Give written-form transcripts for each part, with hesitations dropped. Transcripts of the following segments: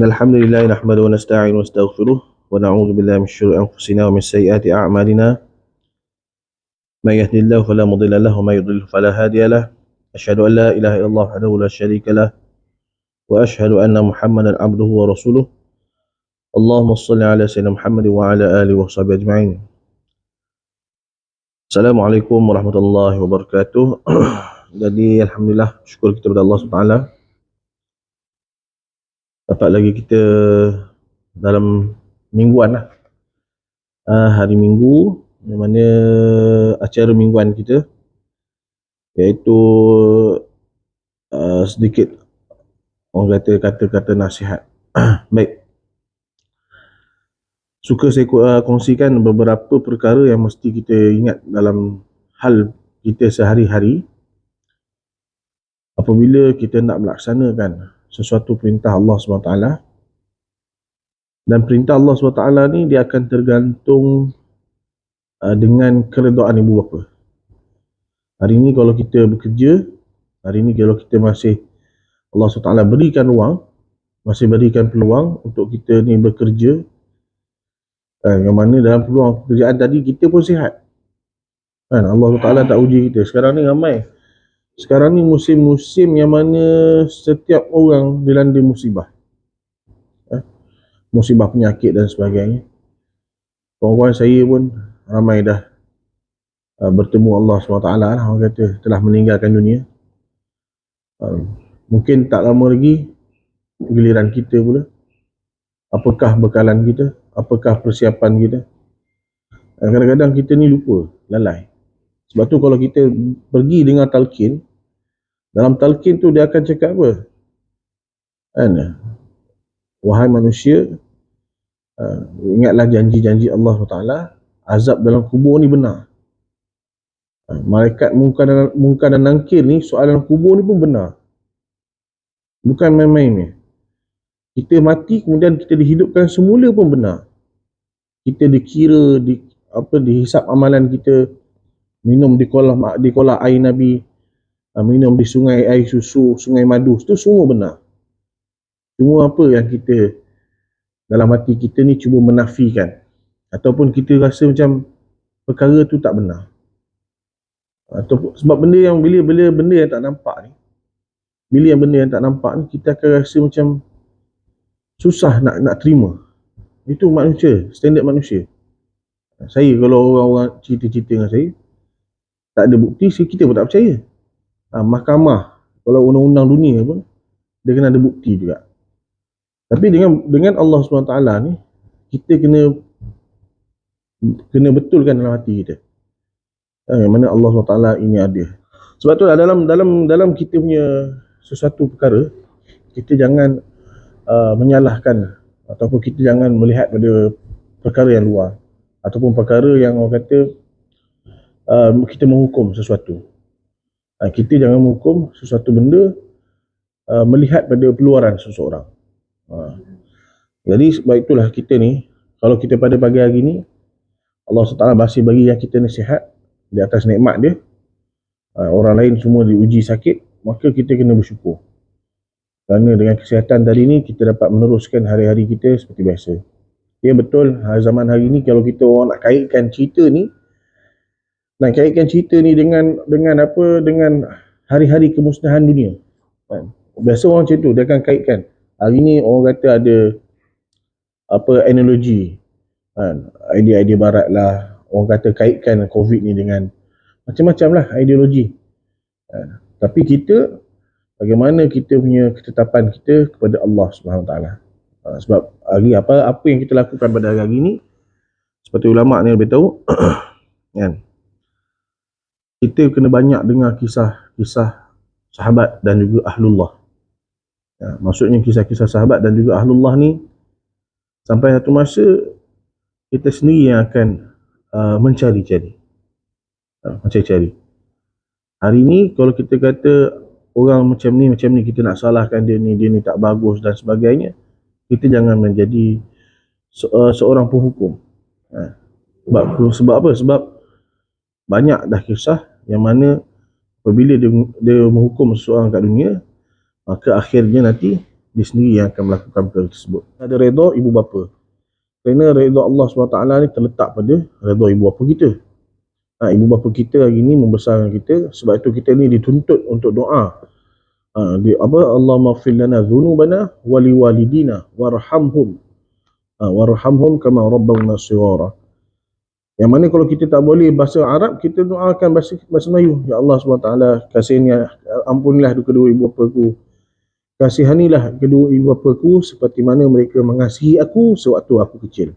Innalhamdulillah nahmadu wa nasta'inu wa nastaghfiruh wa na'udzu billahi min syururi anfusina wa min sayyiati a'malina. May yahdihillahu fala mudilla lahu wa may yudlil fala hadiya lahu. Asyhadu an la ilaha illallah wahdahu la syarika lah wa asyhadu anna Muhammadan abduhu wa rasuluh. Allahumma shalli ala sayyidina Muhammad wa ala alihi wa sahbihi ajma'in. Assalamualaikum warahmatullahi wabarakatuh. Jadi alhamdulillah, syukur kita kepada Allah SWT. Dapat lagi kita dalam mingguan lah. Hari Minggu, yang mana acara mingguan kita, iaitu sedikit orang kata kata-kata nasihat. Baik, suka saya kongsikan beberapa perkara yang mesti kita ingat dalam hal kita sehari-hari apabila kita nak melaksanakan sesuatu perintah Allah SWT. Dan perintah Allah SWT ni dia akan tergantung dengan keredaan ibu bapa. Hari ni kalau kita bekerja, hari ni kalau kita masih Allah SWT berikan ruang, masih berikan peluang untuk kita ni bekerja, yang mana dalam peluang pekerjaan tadi kita pun sihat, kan? Allah SWT tak uji kita. Sekarang ni ramai, sekarang ni musim-musim yang mana setiap orang dilanda musibah, musibah penyakit dan sebagainya. Kawan-kawan saya pun ramai dah bertemu Allah SWT lah, orang kata telah meninggalkan dunia. Mungkin tak lama lagi giliran kita pula. Apakah bekalan kita? Apakah persiapan kita? Kadang-kadang kita ni lupa, lalai. Sebab tu kalau kita pergi dengar talqin, dalam talqin tu dia akan cakap apa? Kan? Wahai manusia, ingatlah janji-janji Allah SWT, azab dalam kubur ni benar. Malaikat Munkar dan Nakir ni, soalan kubur ni pun benar. Bukan main-main ni. Kita mati kemudian kita dihidupkan semula pun benar. Kita dikira, dihisap amalan kita, minum di kolam air Nabi, minum di sungai air susu, sungai madu, itu semua benar. Cuma apa yang kita dalam hati kita ni cuba menafikan, ataupun kita rasa macam perkara tu tak benar. Ataupun sebab benda yang bila benda yang tak nampak ni, bila yang benda yang tak nampak ni, kita akan rasa macam susah nak terima. Itu manusia, standard manusia. Saya kalau orang cerita-cerita dengan saya, tak ada bukti, kita pun tak percaya. Mahkamah, kalau undang-undang dunia pun, dia kena ada bukti juga. Tapi dengan Allah SWT ni, kita kena betulkan dalam hati kita, yang mana Allah SWT ini ada. Sebab tu dalam kita punya sesuatu perkara, kita jangan menyalahkan, ataupun kita jangan melihat pada perkara yang luar, ataupun perkara yang orang kata kita menghukum sesuatu. Kita jangan menghukum sesuatu benda melihat pada peluaran seseorang. Jadi sebab itulah kita ni, kalau kita pada pagi hari ni Allah SWT masih bagi yang kita nasihat di atas nikmat dia, orang lain semua diuji sakit, maka kita kena bersyukur. Kerana dengan kesihatan tadi ni kita dapat meneruskan hari-hari kita seperti biasa. Ya betul, zaman hari ni kalau kita orang nak kaitkan cerita ni, dengan hari-hari kemusnahan dunia, biasa orang macam tu, dia akan kaitkan. Hari ni orang kata ada analogi, idea-idea barat lah, orang kata kaitkan COVID ni dengan macam-macam lah ideologi. Tapi kita, bagaimana kita punya ketetapan kita kepada Allah SWT. Sebab hari apa yang kita lakukan pada hari ni, seperti ulama' ni lebih tahu, kan? Kita kena banyak dengar kisah-kisah sahabat dan juga ahlullah. Maksudnya kisah-kisah sahabat dan juga ahlullah ni, sampai satu masa kita sendiri yang akan mencari-cari. Hari ni kalau kita kata orang macam ni, kita nak salahkan dia ni tak bagus dan sebagainya, kita jangan menjadi seorang penghukum. Sebab apa? Sebab banyak dah kisah yang mana apabila dia menghukum seseorang kat dunia, maka akhirnya nanti dia sendiri yang akan melakukan perkara tersebut. Ada redha ibu bapa. Kerana redha Allah SWT ni terletak pada redha ibu bapa kita. Ibu bapa kita hari ni membesarkan kita, sebab itu kita ni dituntut untuk doa. Allahumma ighfir lana dhunubana wa liwalidina warhamhum kama rabbawna shighara. Yang mana kalau kita tak boleh bahasa Arab, kita doakan bahasa Melayu. Ya Allah SWT, kasihnya, ampunilah kedua ibu bapaku, kasihanilah kedua ibu bapaku seperti mana mereka mengasihi aku sewaktu aku kecil.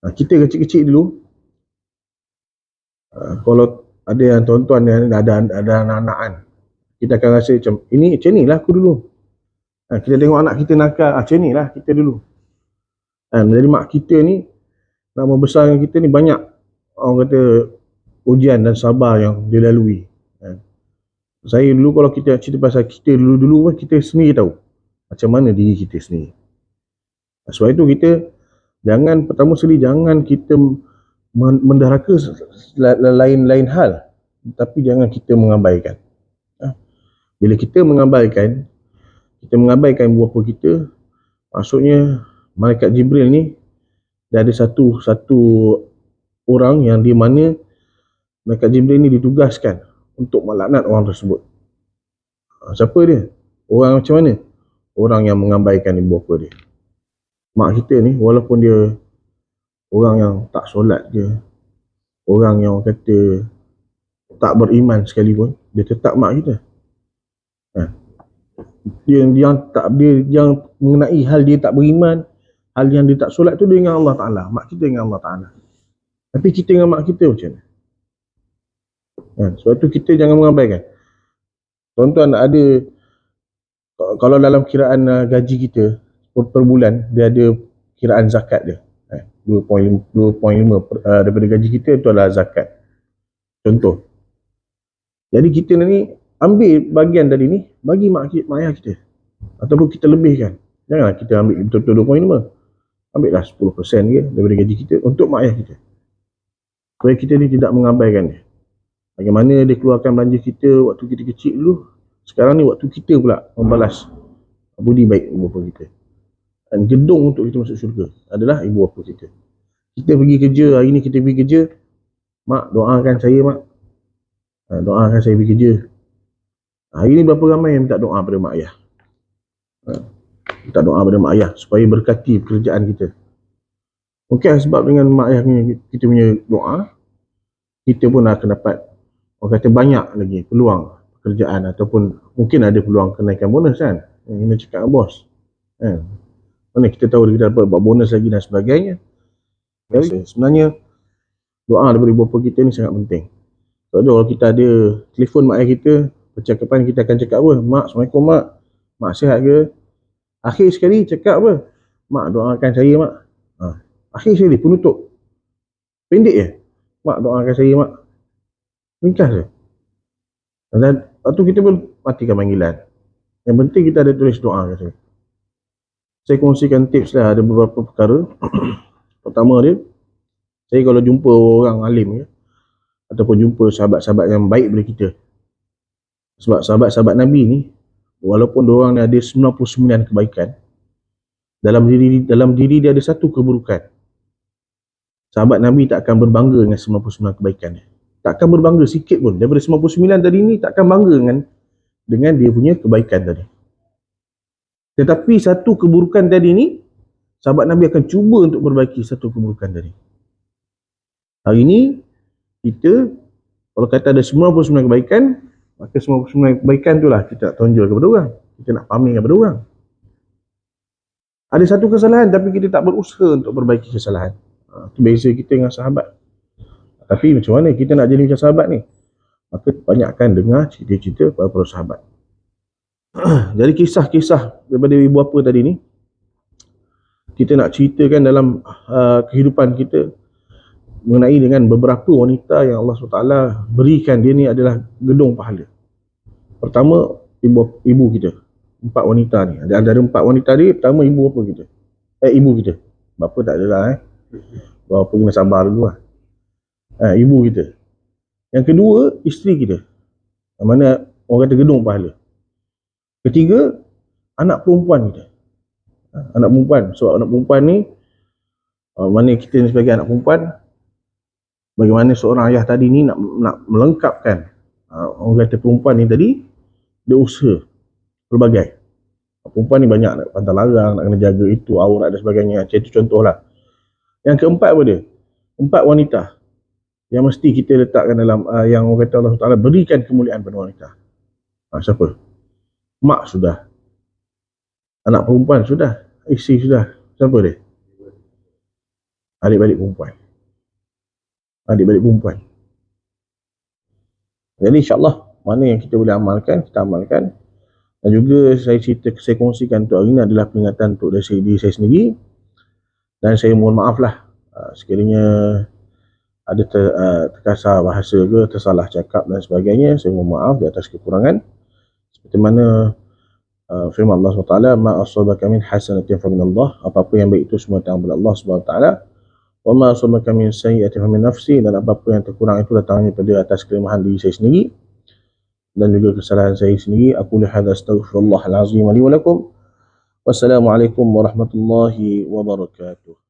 Kita kecil-kecil dulu, kalau ada yang tuan-tuan yang ada anak-anak kan, kita akan rasa macam ni lah aku dulu. Kita tengok anak kita nakal, macam ni lah kita dulu. Jadi mak kita ni nak membesarkan kita ni banyak, orang kata, ujian dan sabar yang dia lalui. Saya dulu kalau kita cerita pasal kita dulu-dulu pun, kita sendiri tahu macam mana diri kita sendiri. Sebab itu kita pertama sekali jangan kita menderhaka lain-lain hal, tapi jangan kita mengabaikan. Bila kita mengabaikan ibu bapa kita, maksudnya malaikat Jibril ni dia ada satu orang yang di mana malaikat Jibril ni ditugaskan untuk melaknat orang tersebut. Siapa dia? Orang macam mana? Orang yang mengabaikan ibu bapa dia. Mak kita ni, walaupun dia orang yang tak solat ke, orang yang kata tak beriman sekalipun, dia tetap mak kita. Dia yang mengenai hal dia tak beriman, hal yang dia tak solat tu, dia dengan Allah Ta'ala, mak kita dengan Allah Ta'ala. Tapi kita dengan mak kita macam mana? Sebab tu kita jangan mengabaikan. Tuan-tuan, ada, kalau dalam kiraan gaji kita per bulan, dia ada kiraan zakat dia, 2.5 daripada gaji kita itu adalah zakat. Contoh. Jadi kita ni ambil bahagian dari ni, bagi mak ayah kita, ataupun kita lebihkan. Janganlah kita ambil betul-betul 2.5, ambillah 10% ke daripada gaji kita untuk mak ayah kita, supaya kita ni tidak mengabaikan dia. Bagaimana dia keluarkan belanja kita waktu kita kecil dulu, sekarang ni waktu kita pula membalas budi baik ibu bapa kita. Dan gedung untuk kita masuk syurga adalah ibu bapa kita. Kita pergi kerja, hari ni kita pergi kerja, mak doakan saya mak, doakan saya pergi kerja. Hari ni berapa ramai yang minta doa pada mak ayah, minta doa pada mak ayah supaya berkati pekerjaan kita. Mungkin sebab dengan mak ayah kita punya doa, kita pun akan dapat, orang kata, banyak lagi peluang pekerjaan, ataupun mungkin ada peluang kenaikan bonus kan. Kena cakap dengan bos kan. Mana kita tahu kita dapat buat bonus lagi dan sebagainya. Jadi sebenarnya doa daripada ibu bapa kita ni sangat penting. Sebab tu kalau kita ada telefon mak ayah kita, percakapan kita akan cakap apa? Mak, Assalamualaikum mak, mak sihat ke? Akhir sekali cakap apa? Mak doakan saya mak. Akhir sekali penutup. Pendek je. Mak doakan saya mak. Ringkas je. Dan waktu kita pun matikan panggilan. Yang penting kita ada tulis doa kat saya. Saya kongsikan tips lah, ada beberapa perkara. Pertama dia, saya kalau jumpa orang alim ya, ataupun jumpa sahabat-sahabat yang baik daripada kita. Sebab sahabat-sahabat Nabi ni, walaupun diorang ni ada 99 kebaikan, dalam diri dia ada satu keburukan. Sahabat Nabi tak akan berbangga dengan 99 kebaikan dia. Tak akan berbangga sikit pun. Daripada 99 tadi ni, tak akan bangga dengan dia punya kebaikan tadi. Tetapi satu keburukan tadi ni, sahabat Nabi akan cuba untuk perbaiki satu keburukan tadi. Hari ni, kita, kalau kata ada 99 kebaikan, maka 99 kebaikan tu lah kita nak tonjol kepada orang. Kita nak pamer kepada orang. Ada satu kesalahan, tapi kita tak berusaha untuk perbaiki kesalahan. Itu beza kita dengan sahabat. Tapi macam mana kita nak jadi macam sahabat ni? Maka banyakkan dengar cerita-cerita para sahabat. Jadi kisah-kisah daripada ibu bapa tadi ni, kita nak ceritakan dalam kehidupan kita mengenai dengan beberapa wanita yang Allah SWT berikan dia ni adalah gedung pahala. Pertama, ibu kita. 4 wanita ni. Ada 4 wanita ni, pertama ibu bapa kita. Ibu kita. Bapa tak ada lah Bapa kena sabar dulu lah. Ibu kita. Yang kedua, isteri kita. Yang mana orang kata gedung pahala. Ketiga, anak perempuan kita. Anak perempuan. So anak perempuan ni, mana kita ni sebagai anak perempuan, bagaimana seorang ayah tadi ni nak melengkapkan orang kata perempuan ni tadi, dia usaha pelbagai. Perempuan ni banyak nak pantang larang, nak kena jaga itu, aurat dan sebagainya. Itu contohlah. Yang keempat apa dia? 4 wanita yang mesti kita letakkan dalam yang orang kata Allah Ta'ala berikan kemuliaan pada wanita. Siapa? Mak sudah, anak perempuan sudah, isteri sudah. Siapa dia? Adik-beradik perempuan. Adik-beradik perempuan. Jadi insyaAllah mana yang kita boleh amalkan, kita amalkan. Dan juga saya kongsikan untuk hari ini adalah peringatan untuk diri saya sendiri. Dan saya mohon maaf lah sekiranya ada terkasar bahasa ke, tersalah cakap dan sebagainya. Saya mohon maaf di atas kekurangan. Seperti mana firman Allah SWT, ma asabaka min hasanatin fa min Allah, apa-apa yang baik itu semua datang daripada Allah SWT. Wa ma asabaka min sayyi'atin fa min nafsi, dan apa-apa yang terkurang itu datangnya pada atas kelemahan diri saya sendiri dan juga kesalahan saya sendiri. Aku lihat astaghfirullahal azim li wa lakum. Wassalamualaikum warahmatullahi wabarakatuh.